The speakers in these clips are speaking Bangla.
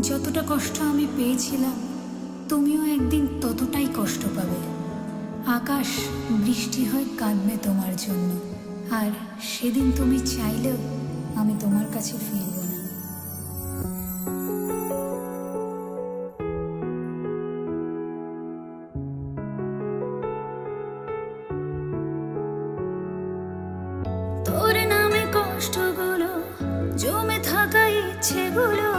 যতটা কষ্ট আমি পেয়েছিলাম তুমিও একদিন ততটাই কষ্ট পাবে। আকাশ বৃষ্টি হয়ে কাঁদবে তোমার জন্য, আর সেদিন তুমি চাইলেও আমি তোমার কাছে ফিরব না। তোর নামে কষ্টগুলো, জমে থাকা ইচ্ছেগুলো,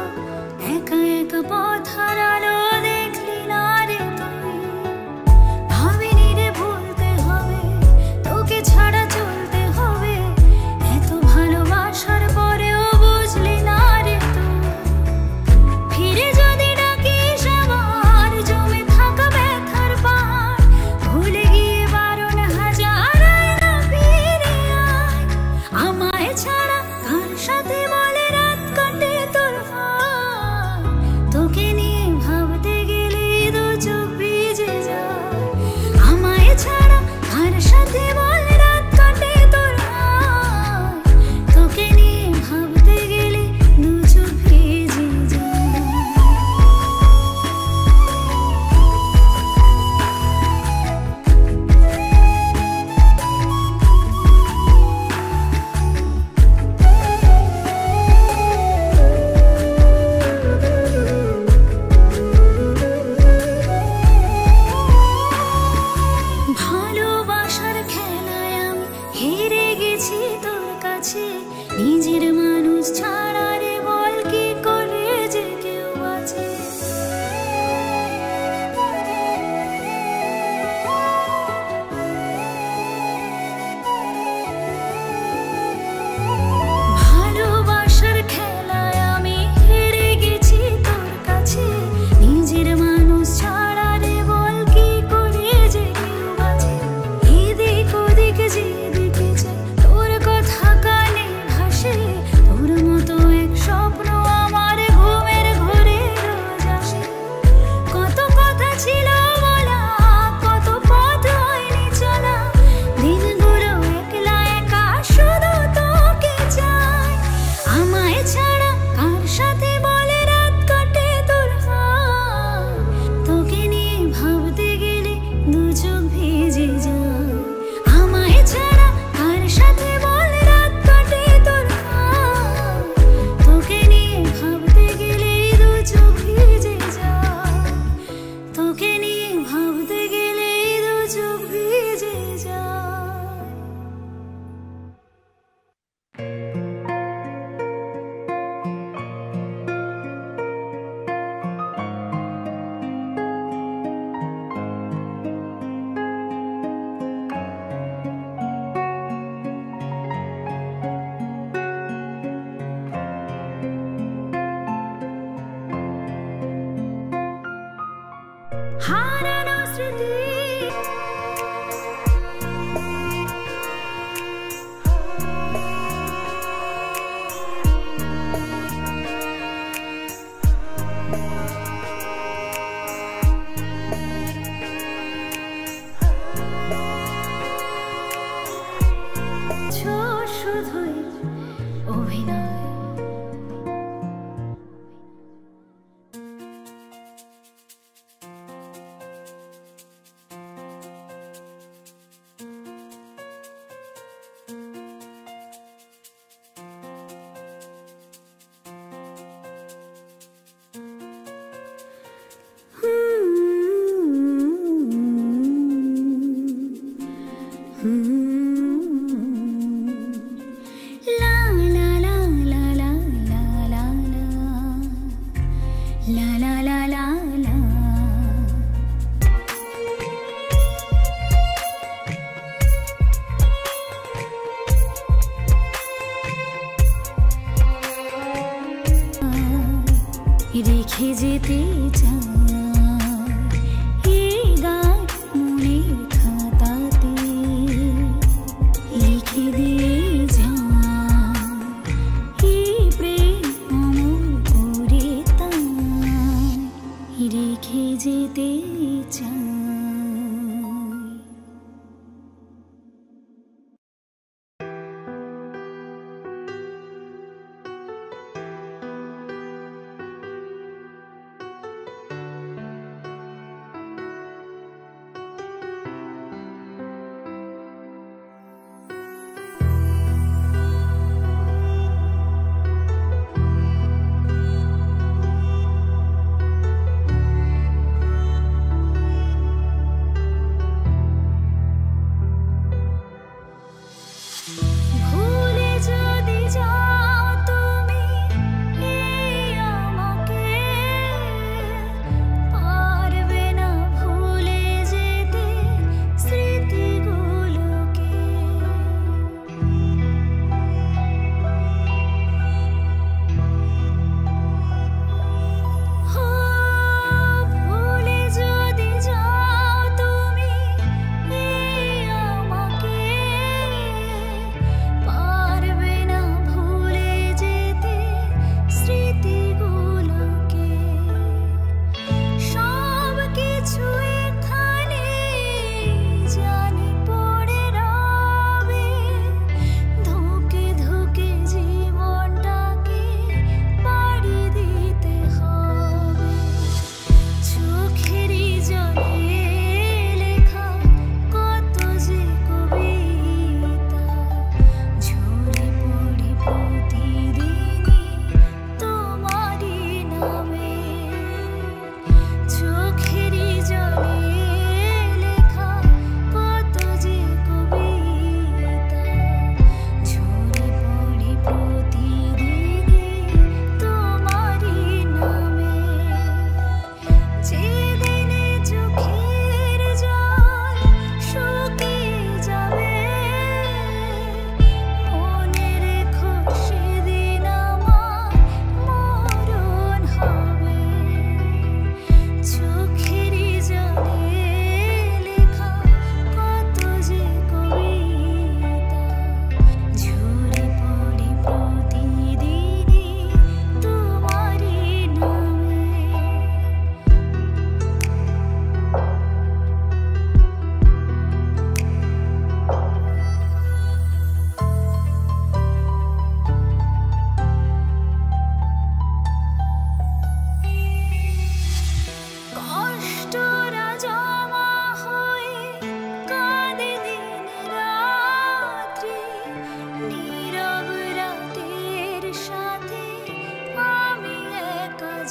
একা একা পথ হারালো দেখলি না রে তুই। ভাবিনি রে ভুলতে হবে, তোকে ছাড়া চলতে হবে, এত ভালোবাসার পরেও বুঝলি না রে তুই। ফিরে যদি ডাকিস আবার জমে থাকা ব্যথার পাহাড়, ভুলে গিয়ে বারণ হাজার আয়না ফিরে আয়। আমায় ছাড়া কার সাথে বলে রাত কাটে তোর হায়, তোকে নিয়ে ভাবতে গেলে দু চোখ ভিজে যায়। আমায় ছাড়া কার সাথে বলে রাত কাটে তোর হায়, তোকে নিয়ে ভাবতে গেলে দু চোখ ভিজে যায়। ভালোবাসার খেলায় আমি হেরে গেছি তোর কাছে, নিজের মানুষ ছাড়া রে বল কি করে যে কেউ আছে। ভালোবাসার খেলায় আমি হেরে গেছি তোর কাছে, নিজের মানুষ ছাড়া রে বল কি করে যে কেউ আছে। এদিক ওদিক যেদিকে যাই তোর কথা কানে ভাসে, তোর মতো এক স্বপ্ন আমার ঘুমের ঘোরে রোজ আসে। কত কথা ছিল বলা, কত পথ হয়নি চলা, দিনগুলো একলা একা শুধু তোকে চাই। আমায় ছাড়া কার সাথে বলে রাত কাটে তোর হায়, তোকে নিয়ে ভাবতে গেলে দু চোখ ভিজে যায়। আমায় ছাড়া কার সাথে বলে রাত কাটে তোর হায়, তোকে নিয়ে ভাবতে গেলে দু চোখ ভিজে যায়। তোকে নিয়ে ভাবতে গেলে দু চোখ ভিজে যায়। হারানো স্মৃতি শুধুই অভিনয়। La la la la la la la la la la la la। রেখে যেতে চাই এই গান মনের খাতাতে, লিখে দিয়ে যাই এই প্রেম অমর করে তাই রেখে যেতে চাই।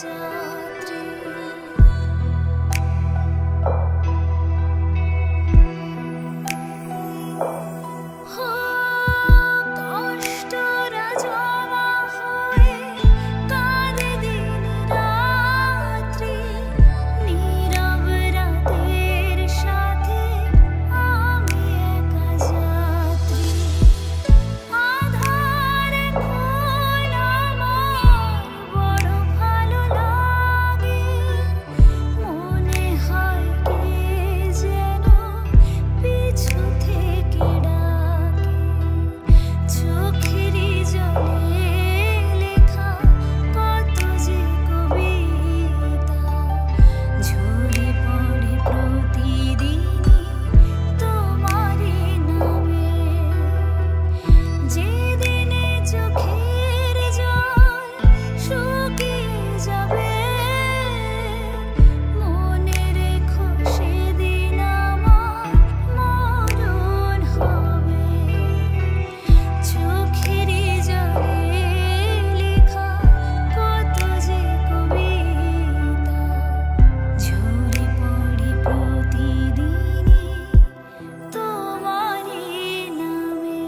যাত্রী। কষ্টরা জমা হয়ে কাঁদে দিন রাত্রি, নীরব রাতের সাথে আমি একা যাত্রী। আধার কোন আমার বড় ভালো লাগে, মনে হয় কে যেন পিছু থেকে ডাকে। চোখেরই জলে লেখা কত যে কবিতা ঝরে পড়ে প্রতিদিনই তোমারই নামে। যেদিনে চোখের জল শুকিয়ে যাবে, মনে রেখো সেদিন আমার মরণ হবে। চোখেরই জলে লেখা কত যে কবিতা ঝরে পড়ে প্রতিদিনই তোমারই নামে।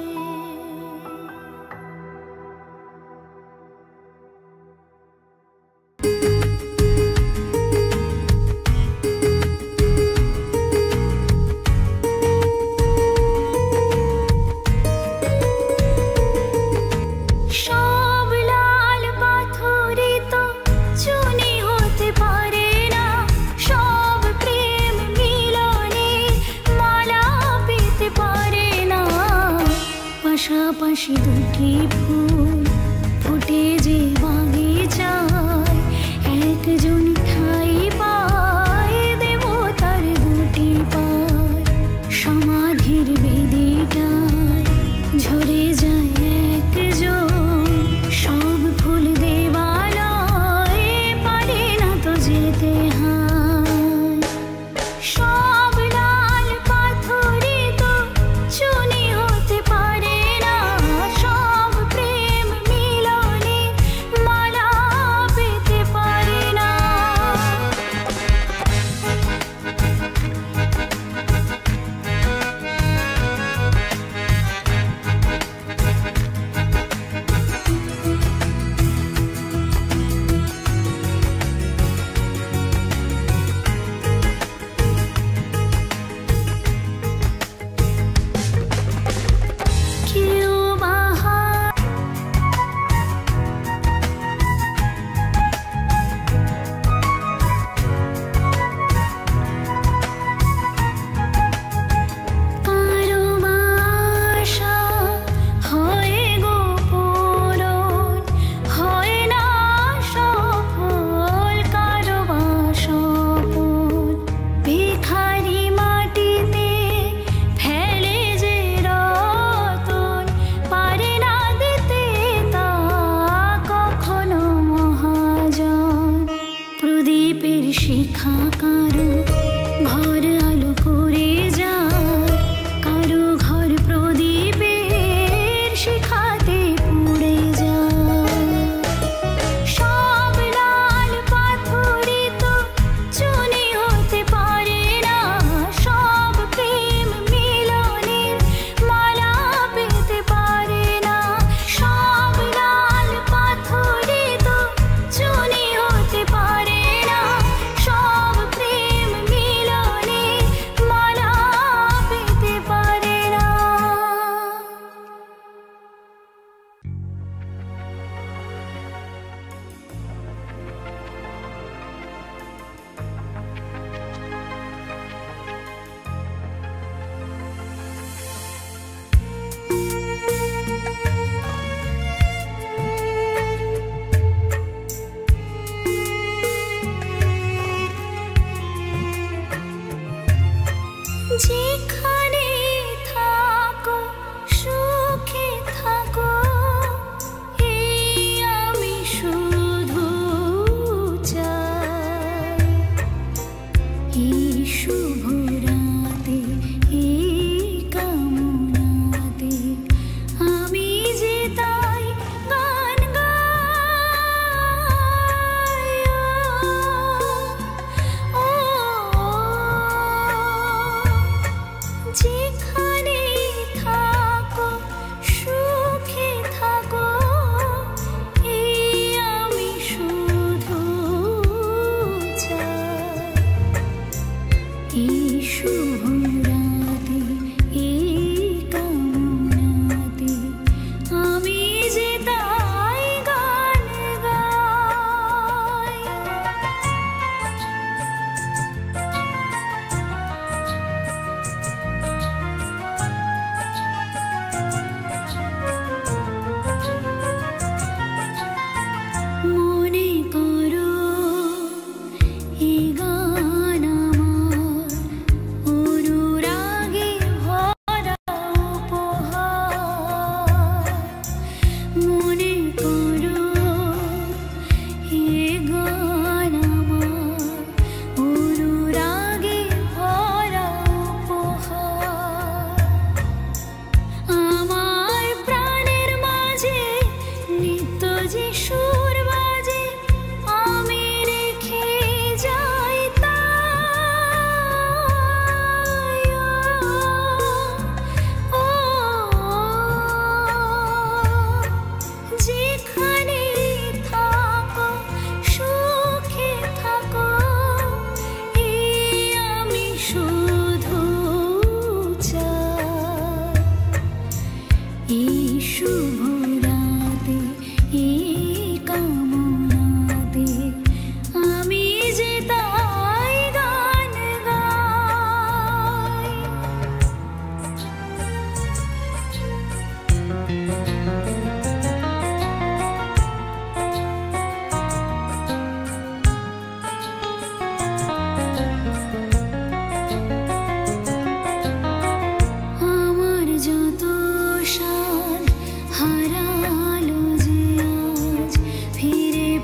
সব লাল পাথরই তো চুনি হতে পারে না, সব প্রেম মিলনে মালা পেতে পারে না। পাশাপাশি দুটি ফুল ফুটে যে বাগিচায়, একজন ঠাই পায় দেবতার দুটি পায়। সমাধির বেদিটায় ঝরে যায় একজন, সব ফুল দেবালয়ে পারে না তো যেতে হয়। সব লাল পাথরই তো চুনি হতে পারে না, সব প্রেম মিলনে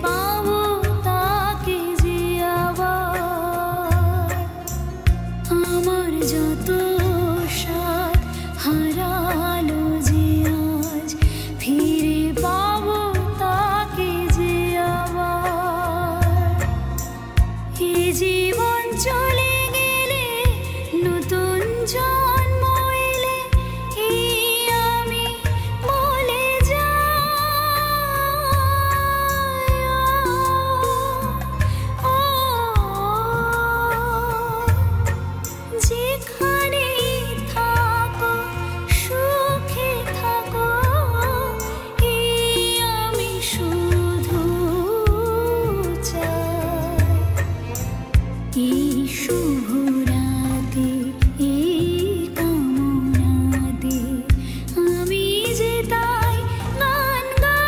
পাবো তাকে যে আবার আমার যত সাথ হারালো যে আজ ফিরে পাবো তাকে যে আবার এ জীবন চলে গেলে নতুন জন্ম এলে এই আমি বলে যাই ও যেখানে থাকো সুখে থাকো এই আমি শুধু চাই এই শুভ রাতে এই কামনাতে আমি যে তাই গান গাই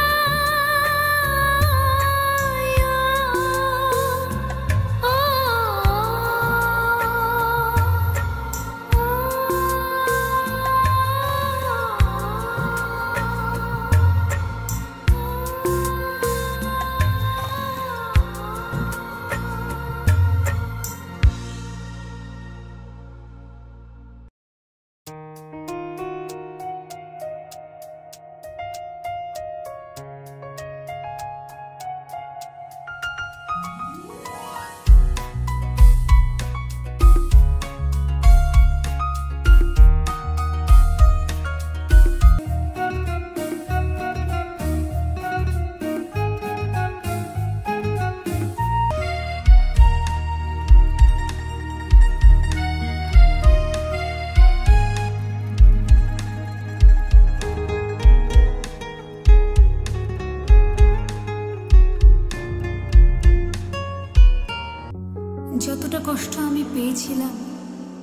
যতটা কষ্ট আমি পেয়েছিলাম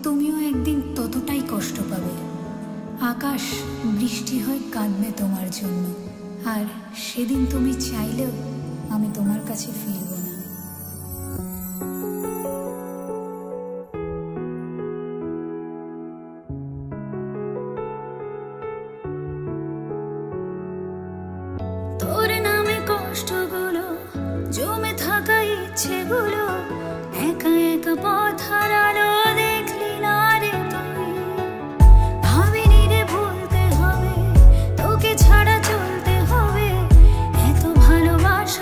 তুমিও একদিন ততটাই কষ্ট পাবে। আকাশ বৃষ্টি হয়ে কাঁদবে তোমার জন্য, আর সেদিন তুমি চাইলেও আমি তোমার কাছে ফিরব না। তোর নামে কষ্টগুলো জমে থাকা ইচ্ছেগুলো একা একা পথ হারালো দেখলি না রে তুই। ভাবিনি রে ভুলতে হবে তোকে ছাড়া চলতে হবে, এত ভালোবাসা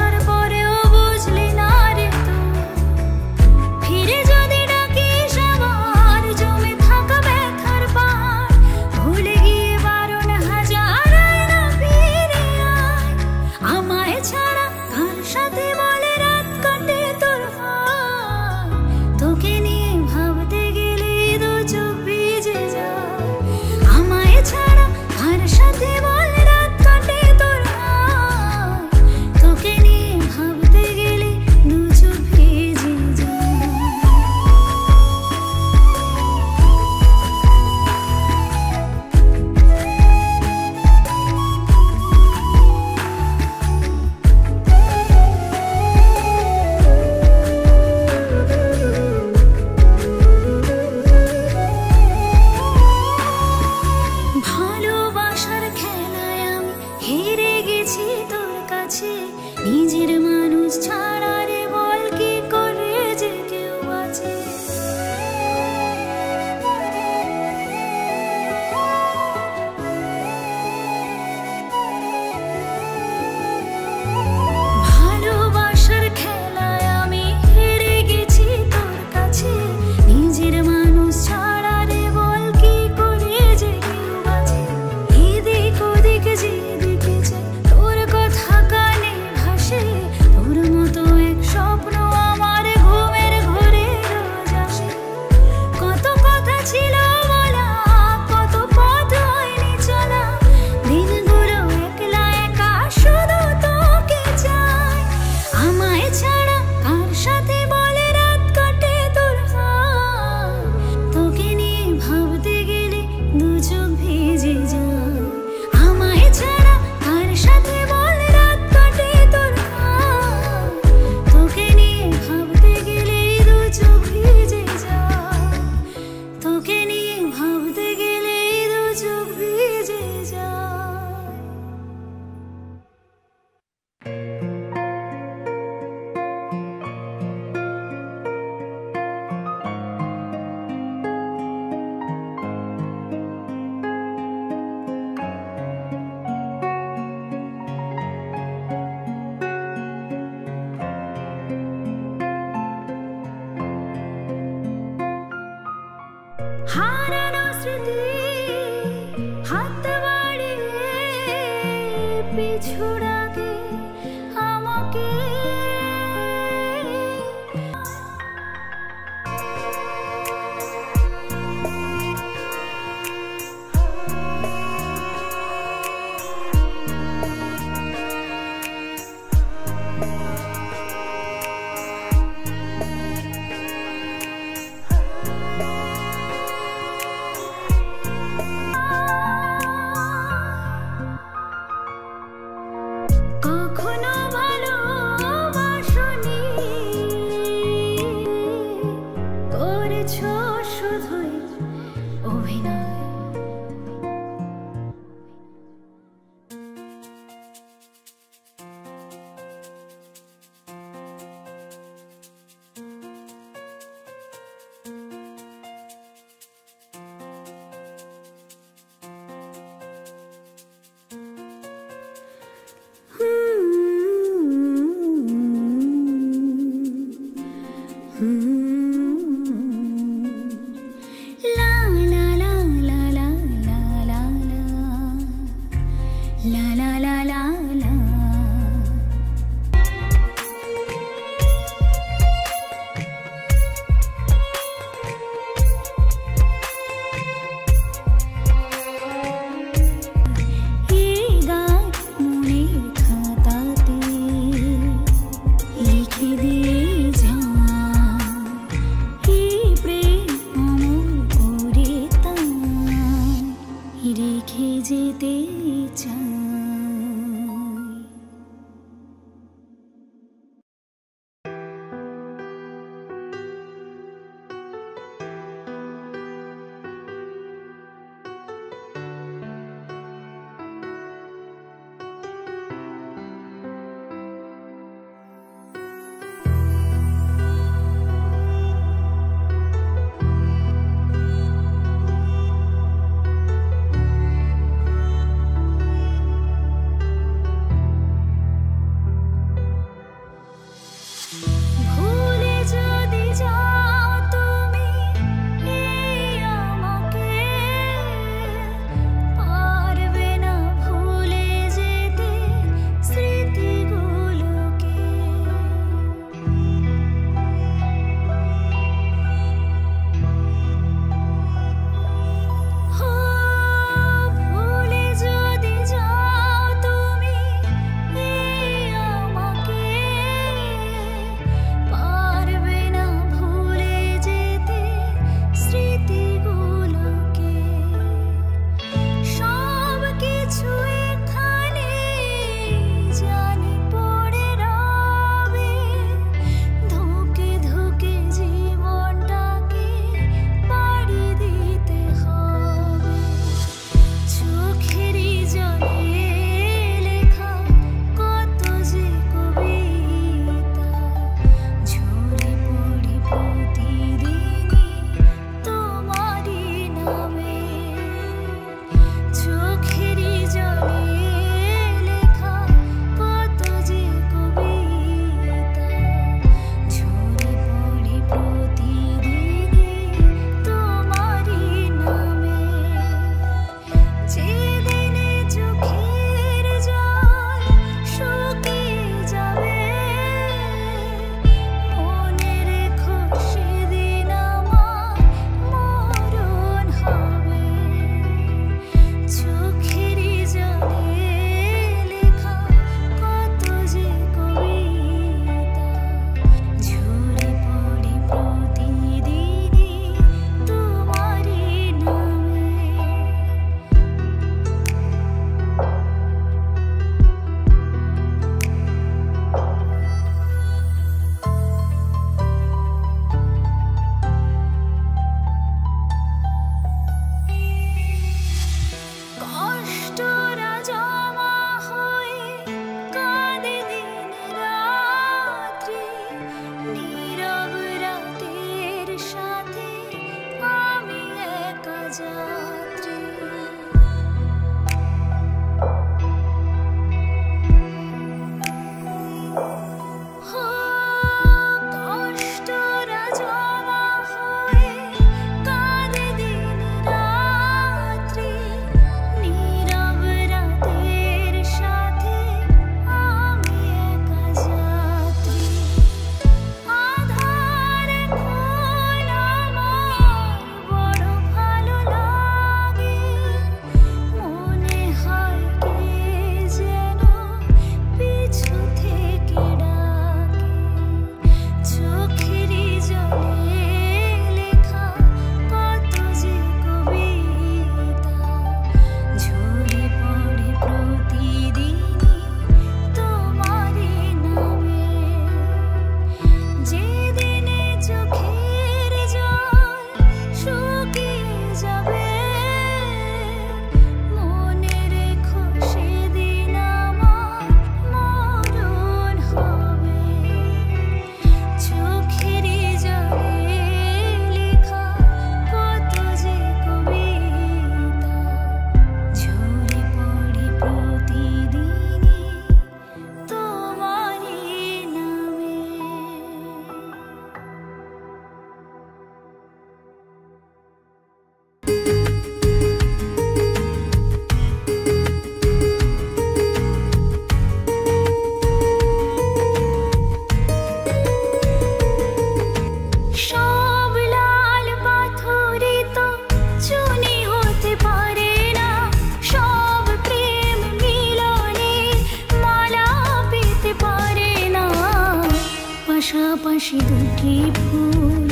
পাশাপাশি দুটি ফুল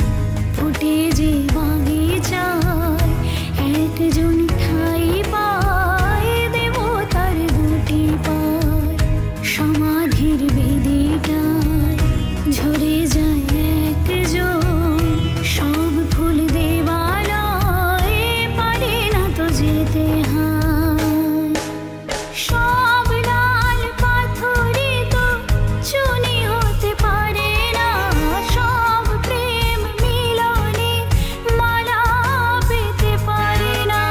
ফুটে যে বাগিচায়, একজন ঠাই পায় দেবতার দুটি পায়। সমাধির বেদিটায় ঝরে যায় একজন, সব ফুল দেবালয় পারে না তো যেতে হয়। সব লাল পাথরে তো চুনি হতে পারে না, সব প্রেম মিলনে মালা পেতে পারে না।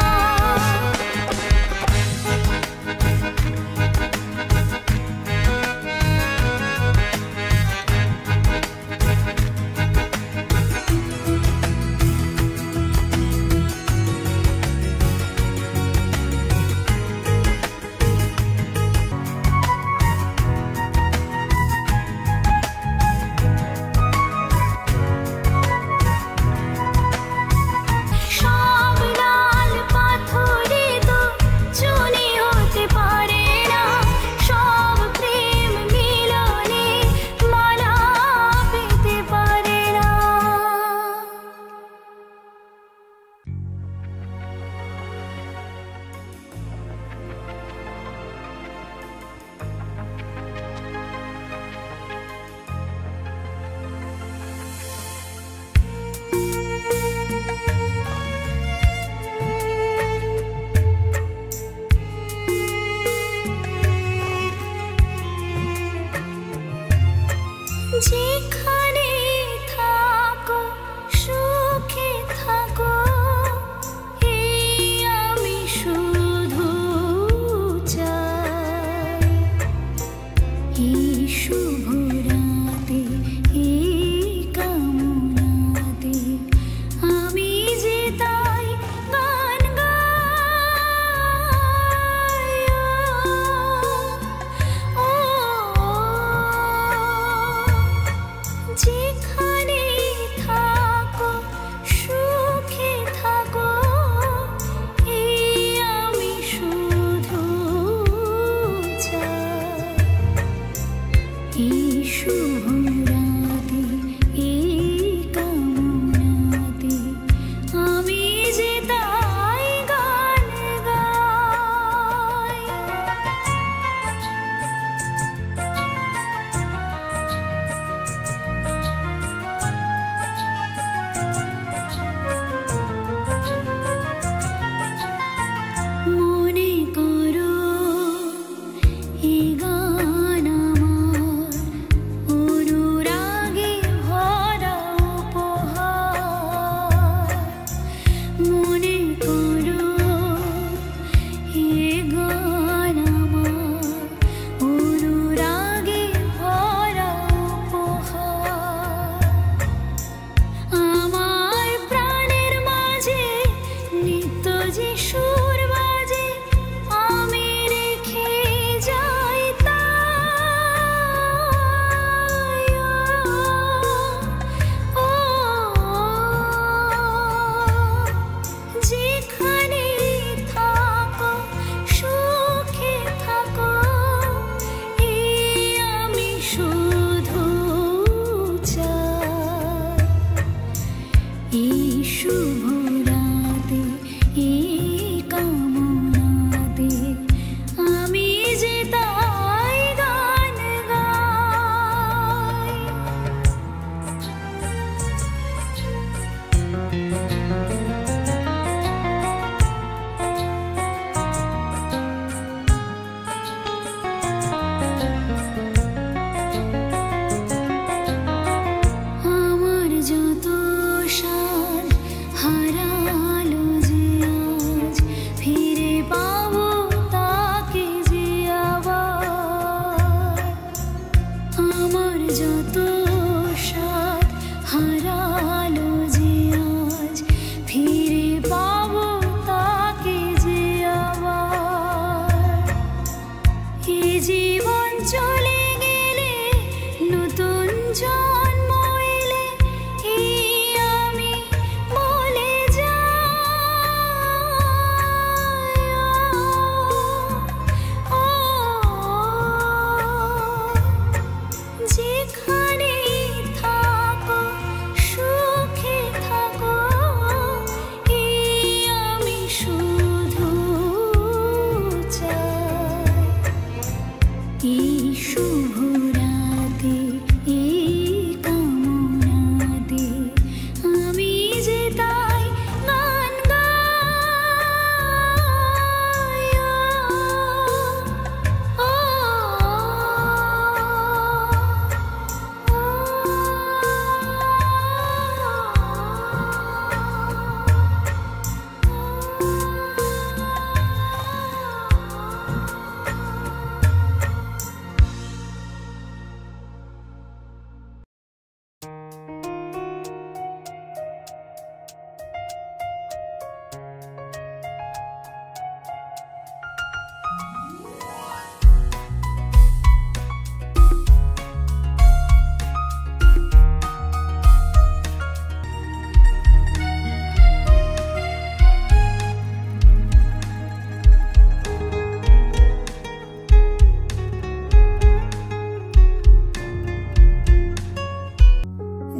সব লাল পাথরে তো চুনি হতে পারে না, সব প্রেম মিলনে মালা পেতে পারে না। যেখানে থাকো সুখে থাকো, এই আমি শুধু চাই। এই শুভ রাতে এই কামনাতে আমি যে তাই গান গাই। ও যেখানে থাকো সুখে থাকো, এই আমি শুধু চাই। এই শুভ রাতে এই কামনাতে আমি যে তাই গান গাই। মনে করো এ গান আমার অনুরাগে ভরা উপহার। মনে করো এ গান আমার অনুরাগে ভরা উপহার। আমার প্রাণের মাঝে নিত্য যে সুর বাজে, আমি রেখে যাই তাই। ও যেখানে থাকো সুখে থাকো, এই আমি শুধু চাই। এই শুভ রাতে এই কামনাতে আমি যে তাই গান গাই। আমার যত সাল হারালো যে আজ, ফিরে পাবো তাকে যে আবার। আমার যত সাল হারালো যে আজ, ফিরে পাবো তাকে যে আবার। এ জীবন চলে গেলে নতুন জন্ম এলে, এই আমি বলে যাই। ও যেখানে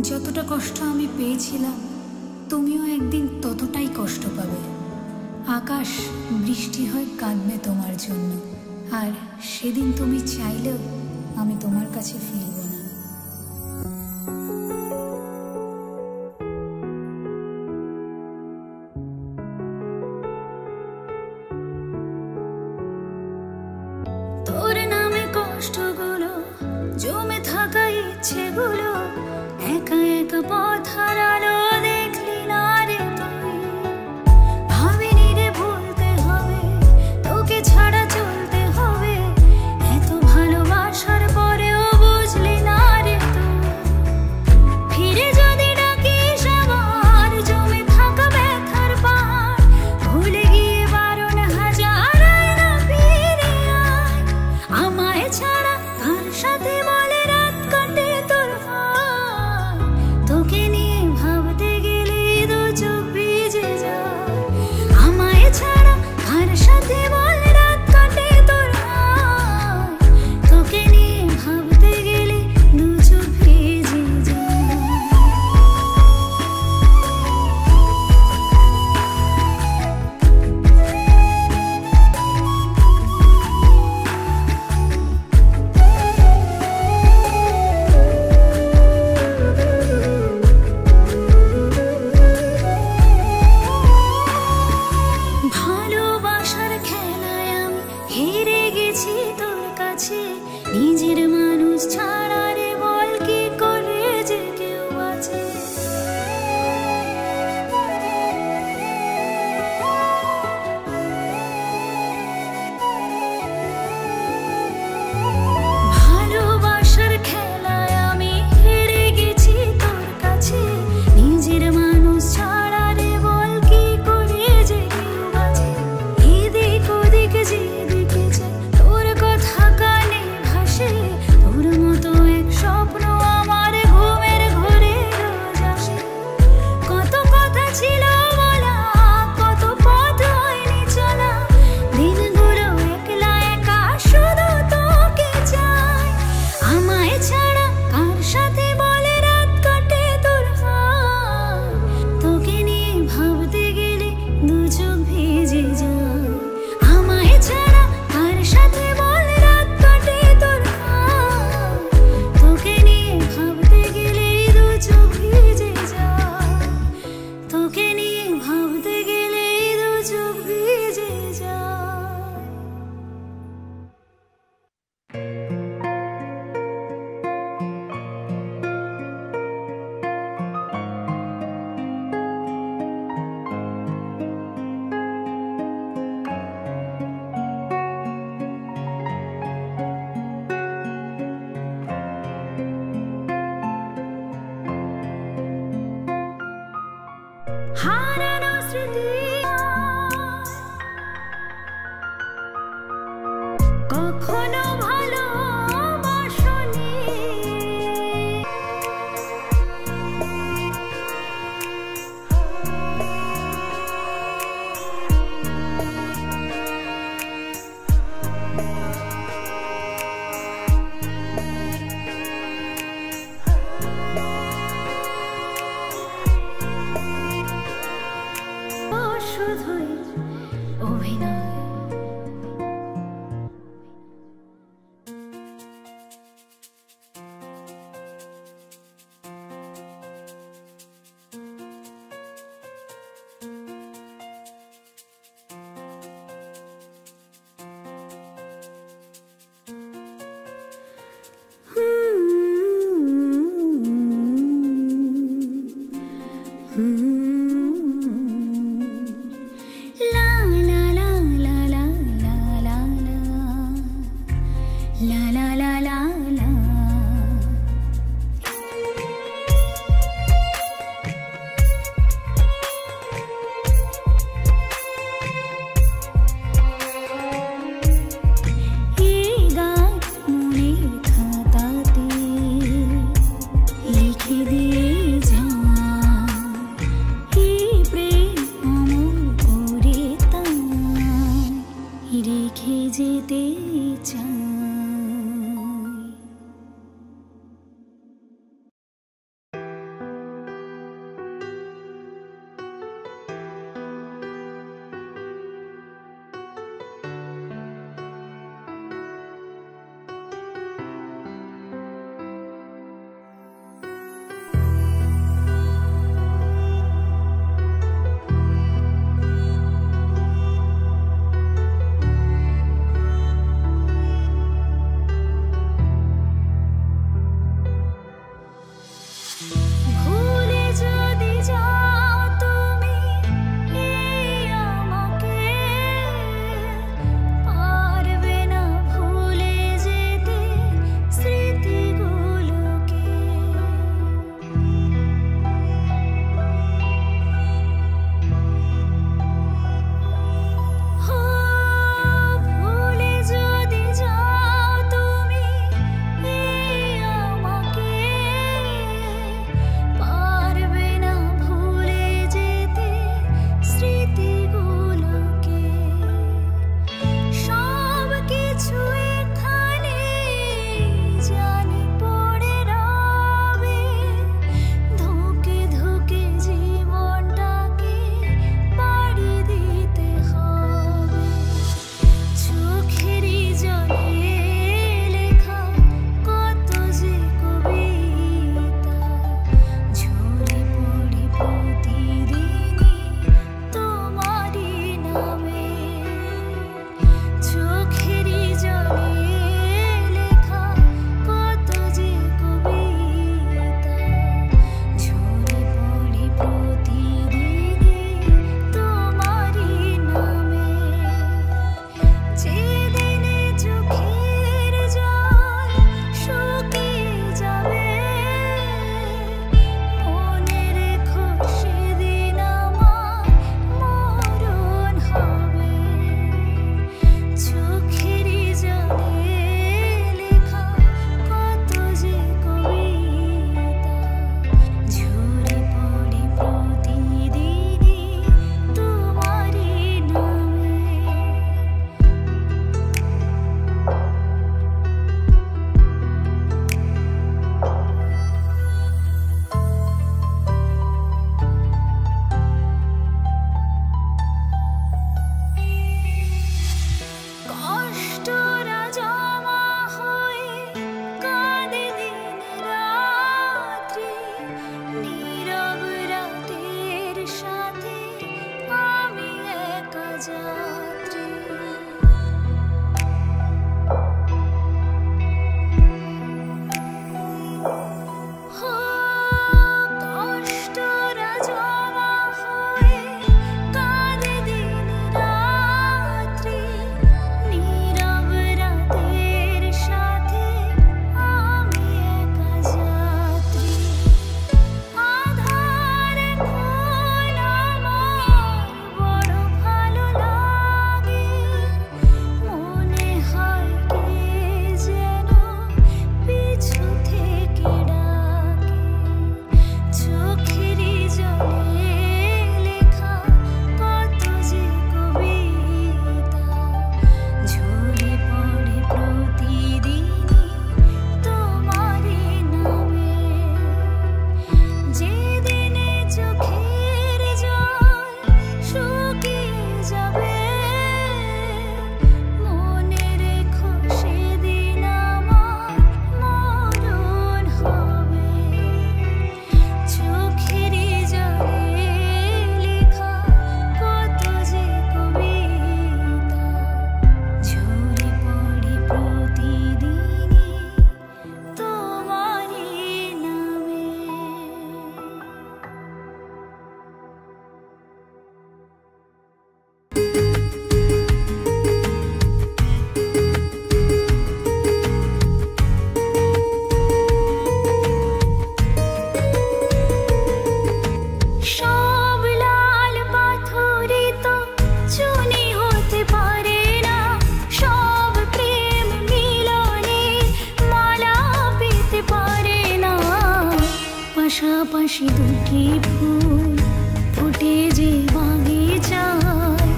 যতটা কষ্ট আমি পেয়েছিলাম তুমিও একদিন ততটাই কষ্ট পাবে। আকাশ বৃষ্টি হয়ে কাঁদবে তোমার জন্য, আর সেদিন তুমি চাইলেও আমি তোমার কাছে ফিরব না। তোর নামে কষ্টগুলো, জমে থাকা ইচ্ছেগুলো, একা একা পথ হারালো দেখলি না রে তুই। ভাবিনি রে ভুলতে হবে, তোকে ছাড়া চলতে হবে, এত ভালোবাসার পরেও বুঝলি না রে তুই। ফিরে যদি ডাকিস আবার জমে থাকা ব্যথার পাহাড়, ভুলে গিয়ে 12,000 আয়না ফিরে আয়। আমায় ছাড়া কার সাথে বলে রাত কাটে তোর হায়, তোকে নিয়ে ভাবতে গেলে দু চোখ ভিজে যায়। আমায় ছাড়া কার সাথে বলে রাত কাটে তোর হায়, তোকে নিয়ে ভাবতে গেলে দু চোখ ভিজে যায়। ভালোবাসার খেলায় আমি হেরে গেছি তোর কাছে, নিজের মানুষ ছাড়া রে বল কি করে যে কেউ বাঁচে। ভালোবাসার খেলায় আমি হেরে গেছি তোর কাছে, নিজের মানুষ ছাড়া রে বল কি করে যে কেউ বাঁচে। এদিক ওদিক যেদিকে যাই তোর কথা কানে ভাসে, তোর মতো এক স্বপ্ন আমার ঘুমের ঘরে রোজ আসে। কত কথা ছিল বলা, কত পথ হয়নি চলা, দিনগুলো একলা একা শুধু তোকে চাই। আমায় ছাড়া কার সাথে বলে রাত কাটে তোর হায়, তোকে নিয়ে ভাবতে গেলে দু চোখ ভিজে যায়। আমায় ছাড়া কার সাথে বলে রাত কাটে তোর হায়, তোকে নিয়ে ভাবতে গেলে দু চোখ ভিজে যায়। তোকে নিয়ে ভাবতে গেলে দু চোখ ভিজে যায়। হারানো স্মৃতি কখনো ভালোবাসনি, ও শুধুই অভিনয়। পাশাপাশি দুটি ফুল ফুটে যে বাগিচায়,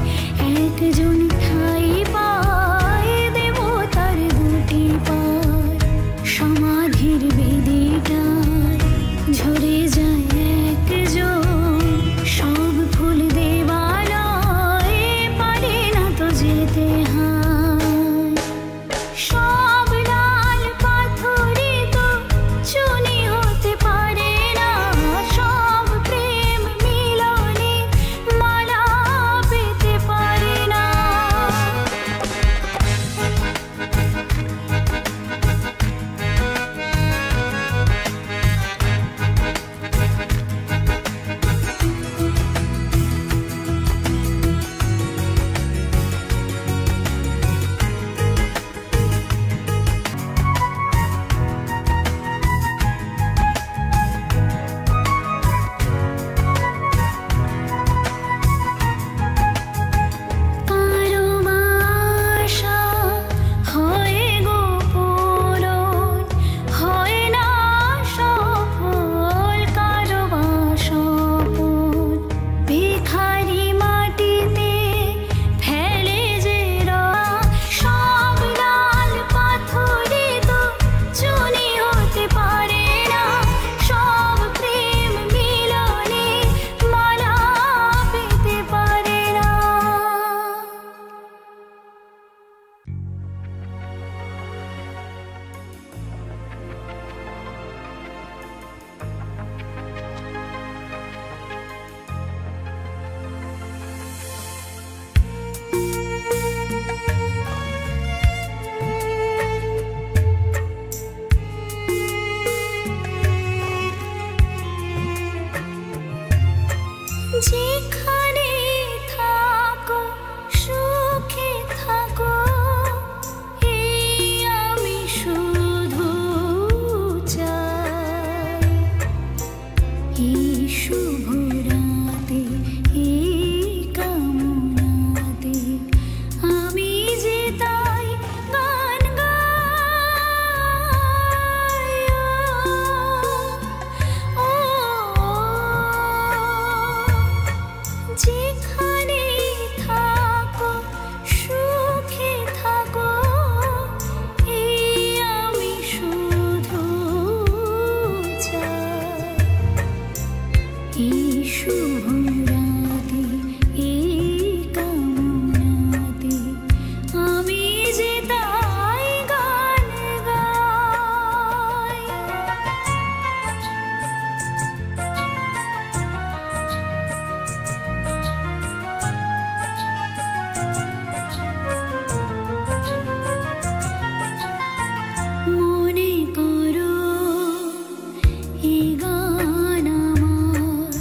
একজন ঠাই পায় দেবতার দুটি পায়। সমাধির বেদিটায় ঝরে যায় একজন, সব ফুল দেবালয় পারে না তো যেতে হয়। সব লাল পাথরে তো চুনি হতে পারে না, সব প্রেম মিলনে মালা পেতে পারে না। কারো আশা হয় গোপন, হয় না সফল, কারো সপন ভিখারি মাটিতে ফেলে যে সব লাল পাথরে তো চুনি হতে পারে না, সব প্রেম মিলনে মালা পেতে পারে না। যেখানে থাকো সুখে থাকো, এই আমি শুধু চাই। এই শুভ রাতে, এই কামনাতে আমি যে তাই গান গাই। ও যেখানে থাকো সুখে থাকো, এই আমি শুধু চাই। এই শুভ রাতে, এই কামনাতে আমি যে তাই গান গাই। মনে করো এই গান আমার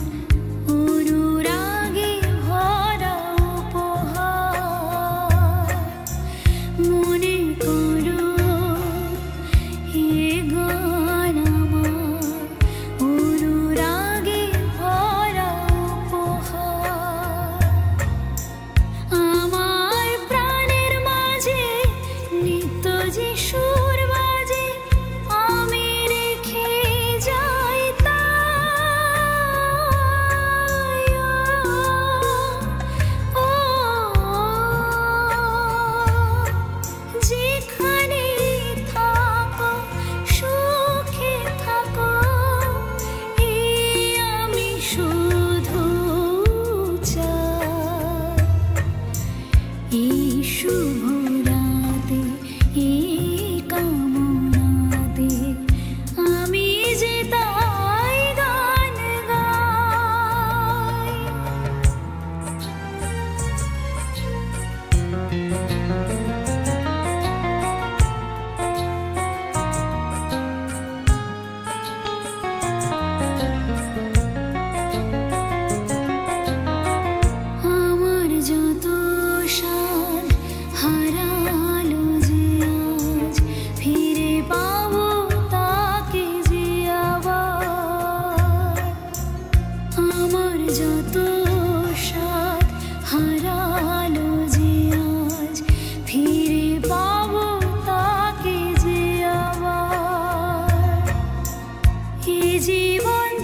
অনুরাগে ভরা উপহার। মনে করো এই গান আমার অনুরাগে ভরা উপহার। আমার প্রাণের মাঝে নিত্য যে সুর বাজে, আমি রেখে যাই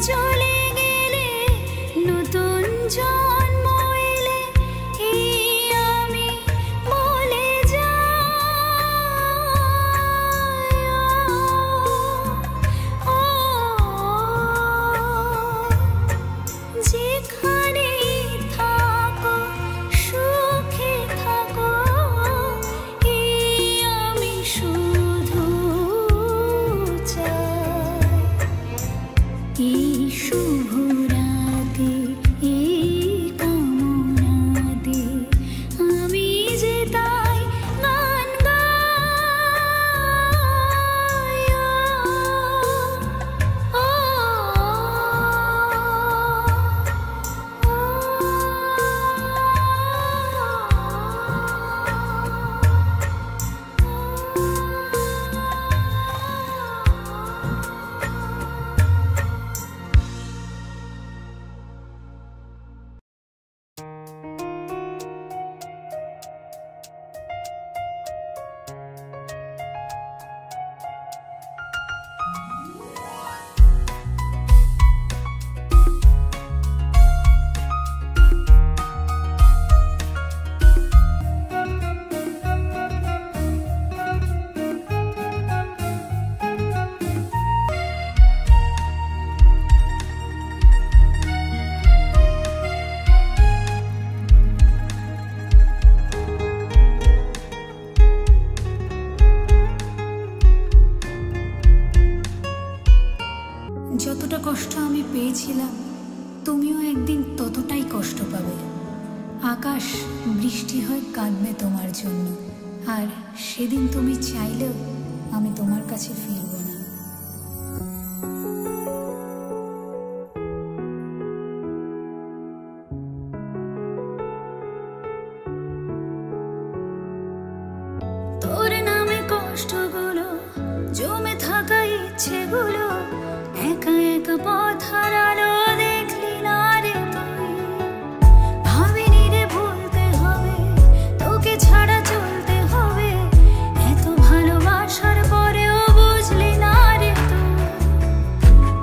চলে গেলে নতুন জন্ম এলে এই আমি বলে যাই ও যেখানে থাকো সুখে থাকো এই আমি শুধু চাই এই শুভ রাতে এই কামনাতে আমি যে তাই গান গাই ও যতটা কষ্ট আমি পেয়েছিলাম তুমিও একদিন ততটাই কষ্ট পাবে। আকাশ বৃষ্টি হয় কাঁদবে তোমার জন্য, আর সেদিন তুমি চাইলেও আমি তোমার কাছে ফিরব না। তোর নামে কষ্টগুলো জমে থাকা ইচ্ছেগুলো একা একা পথ হারালো দেখলি না রে তুই। ভাবিনি রে ভুলতে হবে, তোকে ছাড়া চলতে হবে, এত ভালোবাসার পরেও বুঝলি না রে তুই।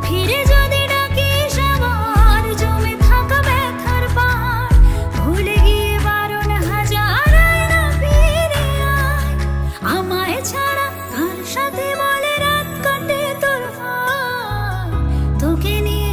ফিরে যদি ডাকিস আবার জমে থাকা ব্যথার পার, ভুলে গিয়ে বারণ হাজার না ফিরে আয়। আমায় ছাড়া কার সাথে বলে রাত কাটে তোর, তোকে নিয়ে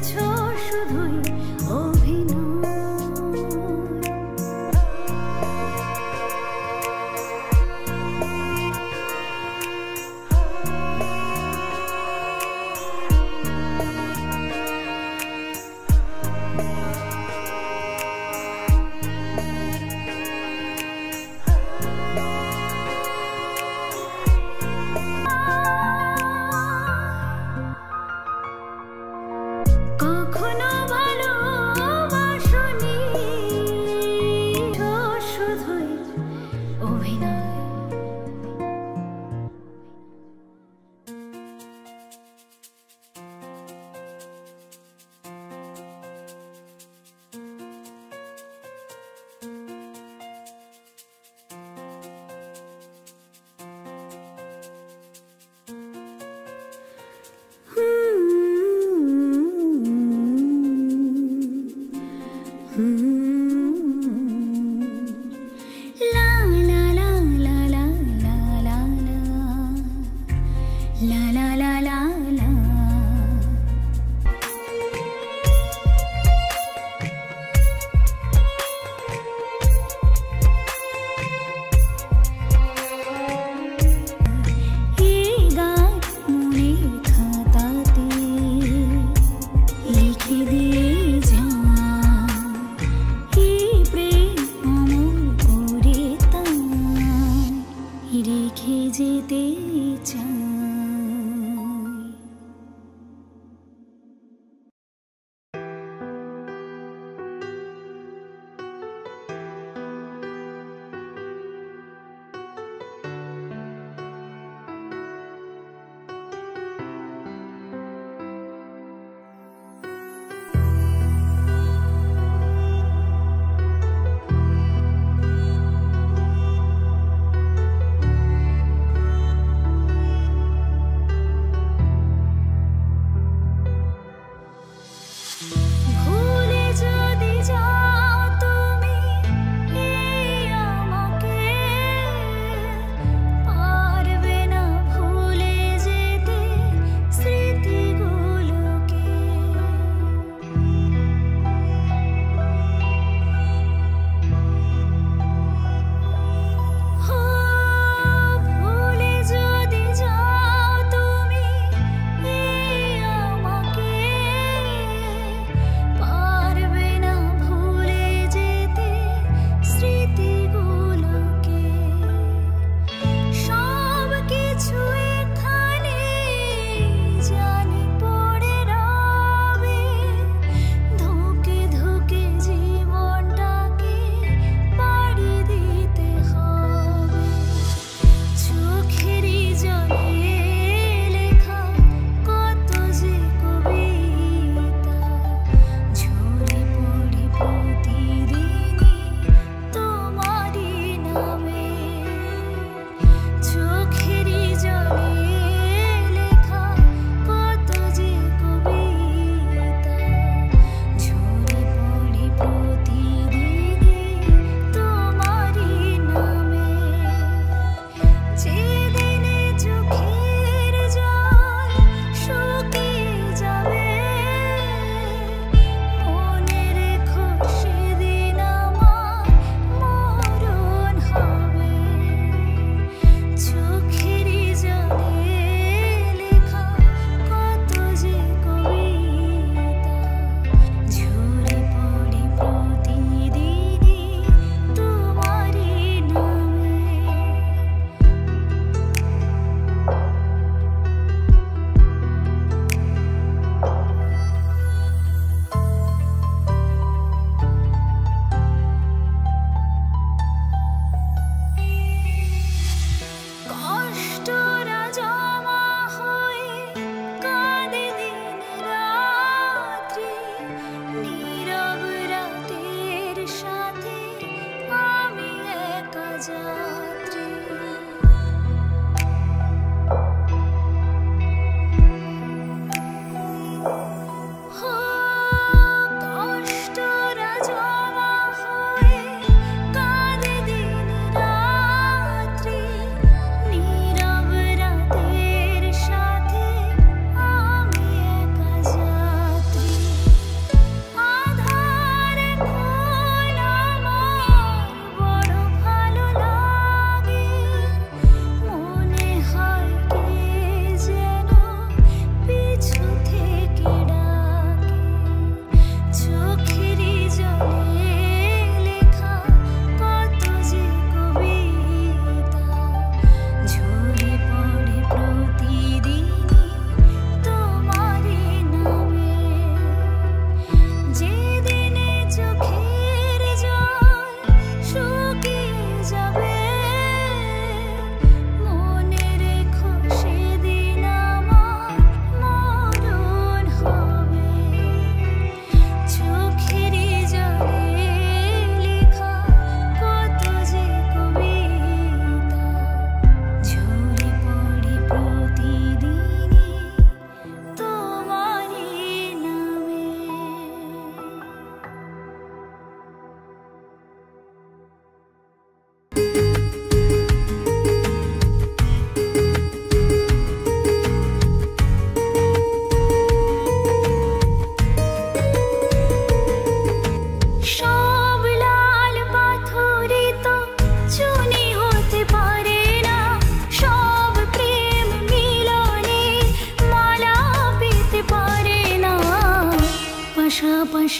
ভেবেছো শুধুই অভিনয়।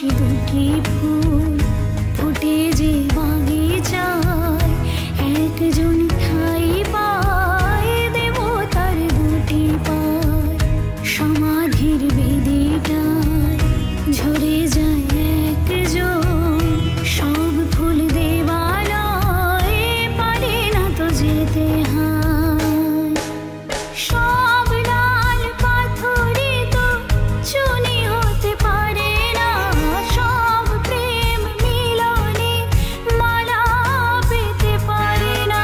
ভালোবাসি দুটি ফুল ফুটে যে বাগিচায় একজন ঠাই পায় দেবতার দুটি পায় সমাধির বেদিটায় ঝরে যায় একজন সব ফুল দেবালয় পারে না তো যেতে হয় সব লাল পাথরে তো চুনি হতে পারে না সব প্রেম মিলনে মালা পেতে পারে না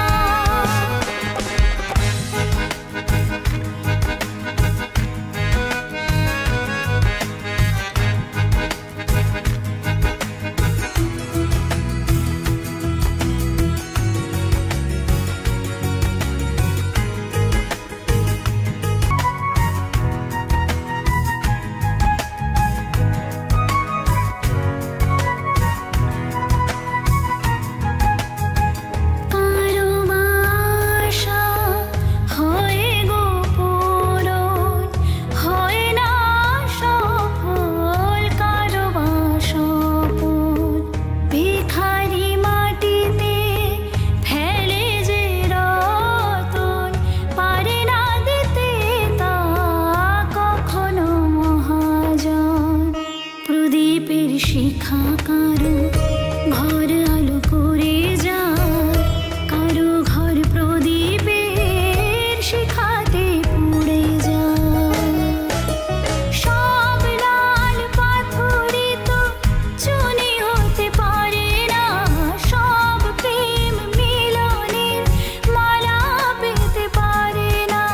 কারো আশা হয় গো পূরণ হয় না সফল কারো সফল ভিখারি মাটিতে ফেলে যে রতন পারে না দিতে তা কখনো মহাজন প্রদীপের শিখা কারো ঘর আলো করে যায় কারো ঘর প্রদীপের শিখাতে পুড়ে যায় সব লাল পাথরে তো চুনি হতে পারে না সব প্রেম মিলনের মালা পেতে পারে না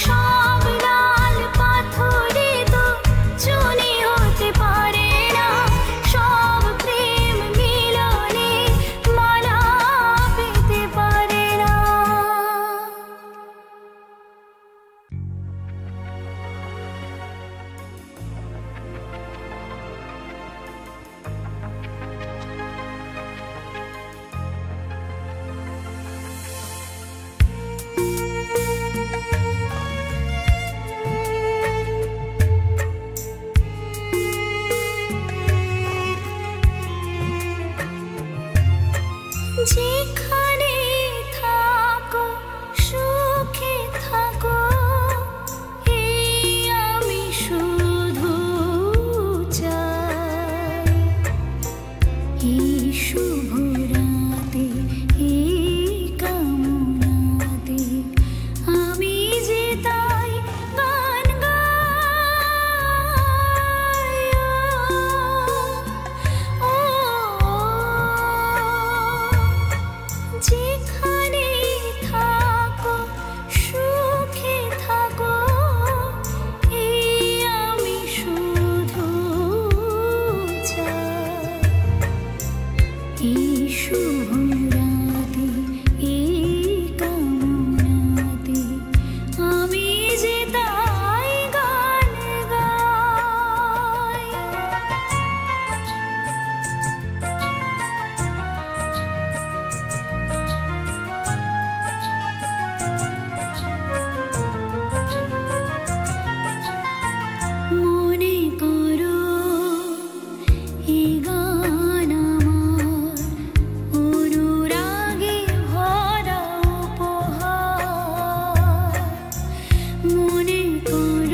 সব লাল পাথরে তো চুনি হতে পারে না সব প্রেম মিলনের মালা পেতে পারে না যেখানে থাকো সুখে থাকো এই আমি শুধু চাই এই শুভ রাতে এই কামনাতে আমি যে তাই গান গাই ও যেখানে থাকো সুখে থাকো এই আমি শুধু চাই এই শুভ রাতে এই কামনাতে আমি যে তাই গান গাই মনে করো এই গান আমার অনুরাগে ভরা উপহার মনে করো